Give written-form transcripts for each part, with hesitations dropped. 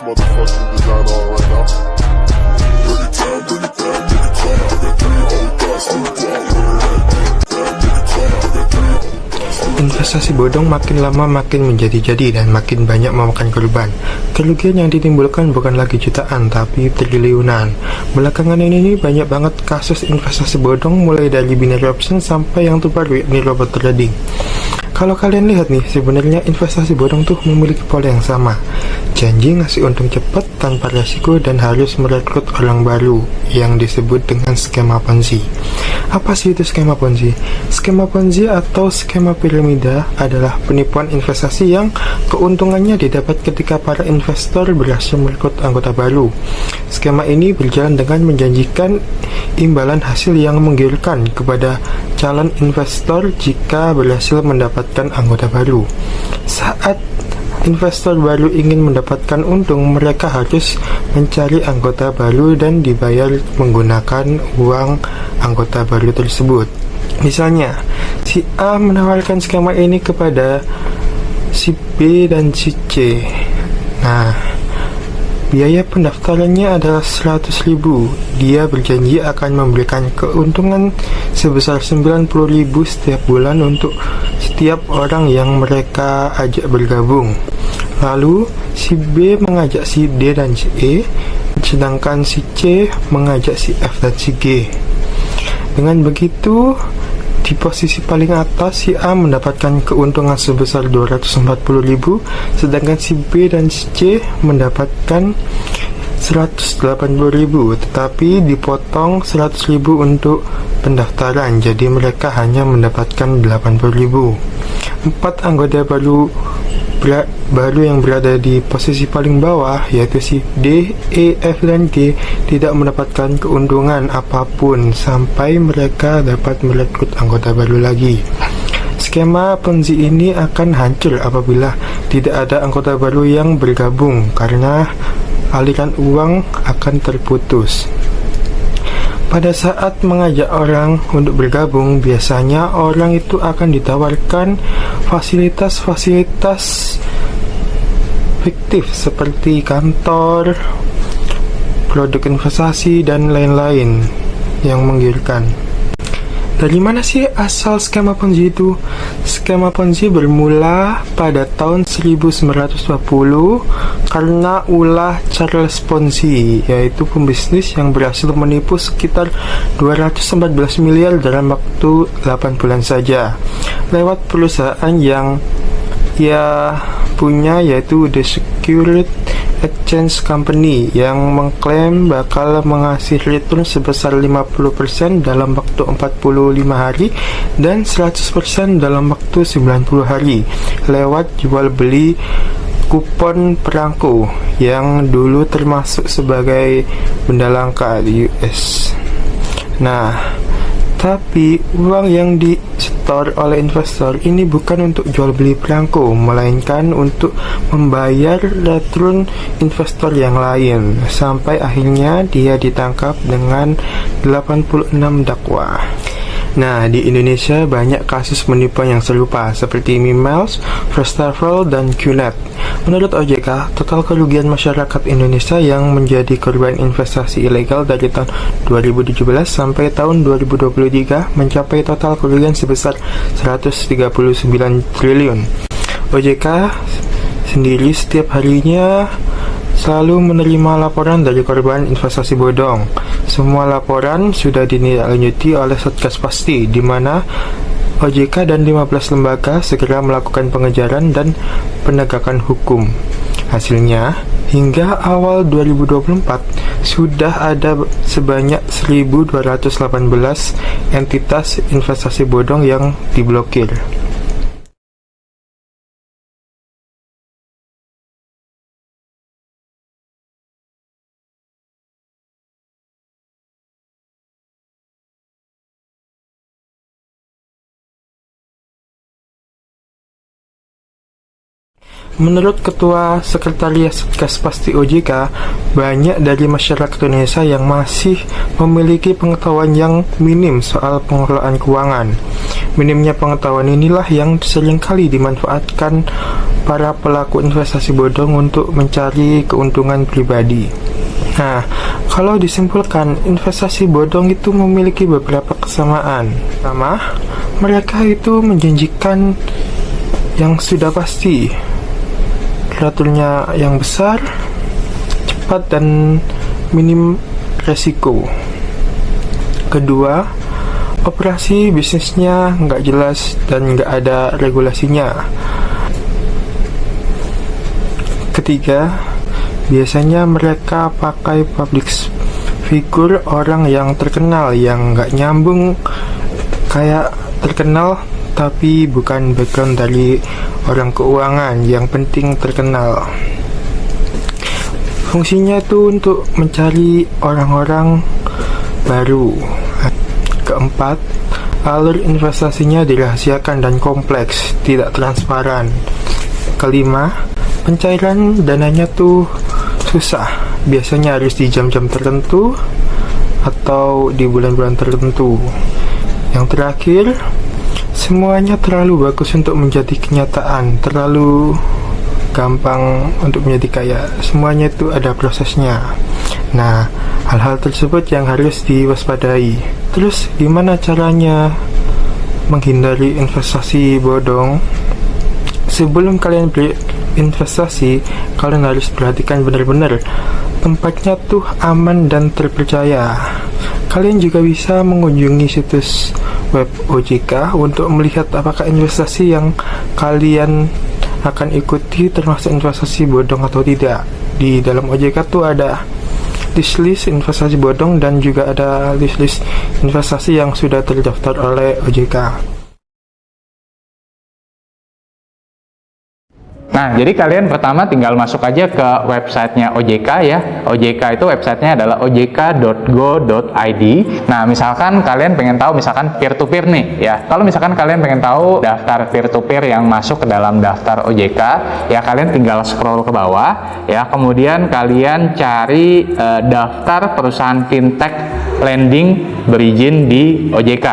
motherfucking designer on right now. Bring it down, bring it down, bring it down. I got 3 old thoughts on the block. Investasi bodong makin lama makin menjadi-jadi dan makin banyak memakan korban. Kerugian yang ditimbulkan bukan lagi jutaan, tapi triliunan. Belakangan ini banyak banget kasus investasi bodong, mulai dari binary option sampai yang terbaru, yakni robot trading. Kalau kalian lihat nih, sebenarnya investasi bodong tuh memiliki pola yang sama. Janji ngasih untung cepat tanpa resiko dan harus merekrut orang baru, yang disebut dengan skema Ponzi. Apa sih itu skema Ponzi? Skema Ponzi atau skema piramida adalah penipuan investasi yang keuntungannya didapat ketika para investor berhasil merekrut anggota baru. Skema ini berjalan dengan menjanjikan imbalan hasil yang menggiurkan kepada calon investor jika berhasil mendapatkan anggota baru. Saat investor baru ingin mendapatkan untung, mereka harus mencari anggota baru dan dibayar menggunakan uang anggota baru tersebut. Misalnya, si A menawarkan skema ini kepada si B dan si C. Nah, biaya pendaftarannya adalah 100.000. Dia berjanji akan memberikan keuntungan sebesar 90.000 setiap bulan untuk setiap orang yang mereka ajak bergabung. Lalu si B mengajak si D dan si E, sedangkan si C mengajak si F dan si G. Dengan begitu, di posisi paling atas si A mendapatkan keuntungan sebesar 240.000, sedangkan si B dan si C mendapatkan 180.000, tetapi dipotong 100.000 untuk pendaftaran, jadi mereka hanya mendapatkan 80.000. 4 anggota baru yang berada di posisi paling bawah, yaitu si D, E, F, dan G, tidak mendapatkan keuntungan apapun sampai mereka dapat merekrut anggota baru lagi. Skema Ponzi ini akan hancur apabila tidak ada anggota baru yang bergabung, karena aliran uang akan terputus. Pada saat mengajak orang untuk bergabung, biasanya orang itu akan ditawarkan fasilitas-fasilitas fiktif seperti kantor, produk investasi, dan lain-lain yang menggiurkan. Dari mana sih asal skema Ponzi itu? Skema Ponzi bermula pada tahun 1920 karena ulah Charles Ponzi, yaitu pembisnis yang berhasil menipu sekitar 214 miliar dalam waktu 8 bulan saja lewat perusahaan yang ia punya, yaitu The Securities Exchange Company, yang mengklaim bakal mengasih return sebesar 50% dalam waktu 45 hari dan 100% dalam waktu 90 hari lewat jual beli kupon perangko yang dulu termasuk sebagai benda langka di US. Nah, tapi uang yang disetor oleh investor ini bukan untuk jual beli perangko, melainkan untuk membayar return investor yang lain, sampai akhirnya dia ditangkap dengan 86 dakwa. Nah, di Indonesia banyak kasus penipuan yang serupa seperti Mimiles, First Travel, dan QNet. Menurut OJK, total kerugian masyarakat Indonesia yang menjadi korban investasi ilegal dari tahun 2017 sampai tahun 2023 mencapai total kerugian sebesar 139 triliun. OJK sendiri setiap harinya selalu menerima laporan dari korban investasi bodong. Semua laporan sudah ditindaklanjuti oleh Satgas Pasti, di mana OJK dan 15 lembaga segera melakukan pengejaran dan penegakan hukum. Hasilnya, hingga awal 2024 sudah ada sebanyak 1.218 entitas investasi bodong yang diblokir. Menurut Ketua Sekretariat Satgas Pasti OJK, banyak dari masyarakat Indonesia yang masih memiliki pengetahuan yang minim soal pengelolaan keuangan. Minimnya pengetahuan inilah yang seringkali dimanfaatkan para pelaku investasi bodong untuk mencari keuntungan pribadi. Nah, kalau disimpulkan, investasi bodong itu memiliki beberapa kesamaan. Pertama, mereka itu menjanjikan yang sudah pasti, returnya yang besar, cepat, dan minim resiko. Kedua, operasi bisnisnya nggak jelas dan nggak ada regulasinya. Ketiga, biasanya mereka pakai public figure, orang yang terkenal yang nggak nyambung, kayak terkenal tapi bukan background dari orang keuangan, yang penting terkenal. Fungsinya itu untuk mencari orang-orang baru. Keempat, alur investasinya dirahasiakan dan kompleks, tidak transparan. Kelima, pencairan dananya tuh susah, biasanya harus di jam-jam tertentu atau di bulan-bulan tertentu. Yang terakhir, semuanya terlalu bagus untuk menjadi kenyataan, terlalu gampang untuk menjadi kaya. Semuanya itu ada prosesnya. Nah, hal-hal tersebut yang harus diwaspadai. Terus gimana caranya menghindari investasi bodong? Sebelum kalian berinvestasi, kalian harus perhatikan benar-benar tempatnya tuh aman dan terpercaya. Kalian juga bisa mengunjungi situs web OJK untuk melihat apakah investasi yang kalian akan ikuti termasuk investasi bodong atau tidak. Di dalam OJK tuh ada list investasi bodong dan juga ada list investasi yang sudah terdaftar oleh OJK. Nah, jadi kalian pertama tinggal masuk aja ke websitenya OJK ya. OJK itu websitenya adalah ojk.go.id. Nah, misalkan kalian pengen tahu misalkan peer-to-peer nih ya. Kalau misalkan kalian pengen tahu daftar peer-to-peer yang masuk ke dalam daftar OJK, ya kalian tinggal scroll ke bawah ya. Kemudian kalian cari daftar perusahaan fintech lending berizin di OJK.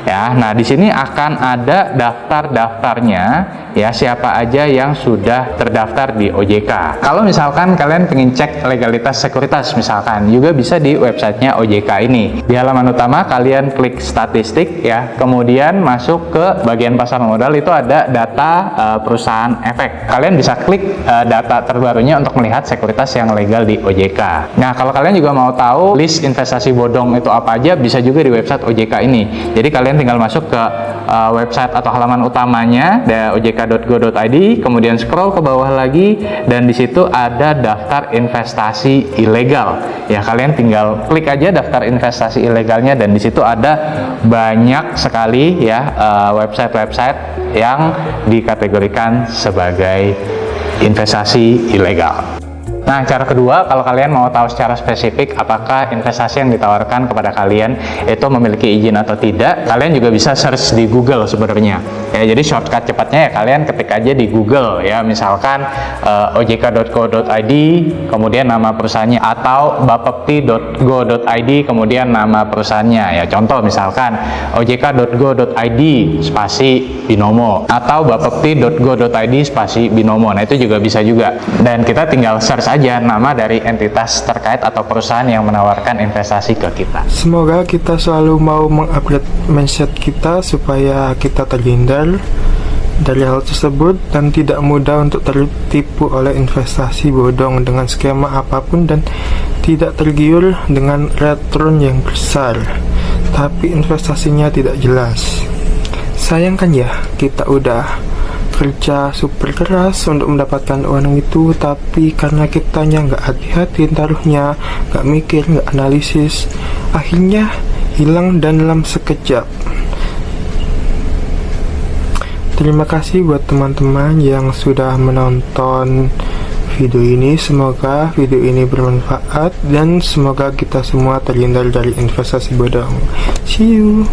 Ya, nah di sini akan ada daftar-daftarnya ya, siapa aja yang sudah terdaftar di OJK. Kalau misalkan kalian pengen cek legalitas sekuritas misalkan, juga bisa di websitenya OJK ini. Di halaman utama kalian klik statistik ya, kemudian masuk ke bagian pasar modal, itu ada data perusahaan efek. Kalian bisa klik data terbarunya untuk melihat sekuritas yang legal di OJK. Nah, kalau kalian juga mau tahu list investasi bodong itu apa aja, bisa juga di website OJK ini. Jadi kalian tinggal masuk ke website atau halaman utamanya ojk.go.id, kemudian scroll ke bawah lagi dan di situ ada daftar investasi ilegal. Ya, kalian tinggal klik aja daftar investasi ilegalnya dan di situ ada banyak sekali ya website-website yang dikategorikan sebagai investasi ilegal. Nah, cara kedua, kalau kalian mau tahu secara spesifik apakah investasi yang ditawarkan kepada kalian itu memiliki izin atau tidak, kalian juga bisa search di Google sebenarnya. Ya, jadi shortcut cepatnya ya kalian ketik aja di Google ya, misalkan ojk.go.id, kemudian nama perusahaannya, atau bapepti.go.id, kemudian nama perusahaannya. Ya, contoh misalkan ojk.go.id spasi binomo atau bapepti.go.id spasi binomo. Nah, itu juga bisa juga. Dan kita tinggal search aja nama dari entitas terkait atau perusahaan yang menawarkan investasi ke kita. Semoga kita selalu mau mengupgrade mindset kita supaya kita terhindar dari hal tersebut dan tidak mudah untuk tertipu oleh investasi bodong dengan skema apapun, dan tidak tergiur dengan return yang besar tapi investasinya tidak jelas. Sayang kan ya, kita udah kerja super keras untuk mendapatkan uang itu, tapi karena kitanya nggak hati-hati taruhnya, nggak mikir, nggak analisis, akhirnya hilang dan dalam sekejap. Terima kasih buat teman-teman yang sudah menonton video ini. Semoga video ini bermanfaat dan semoga kita semua terhindar dari investasi bodong. See you.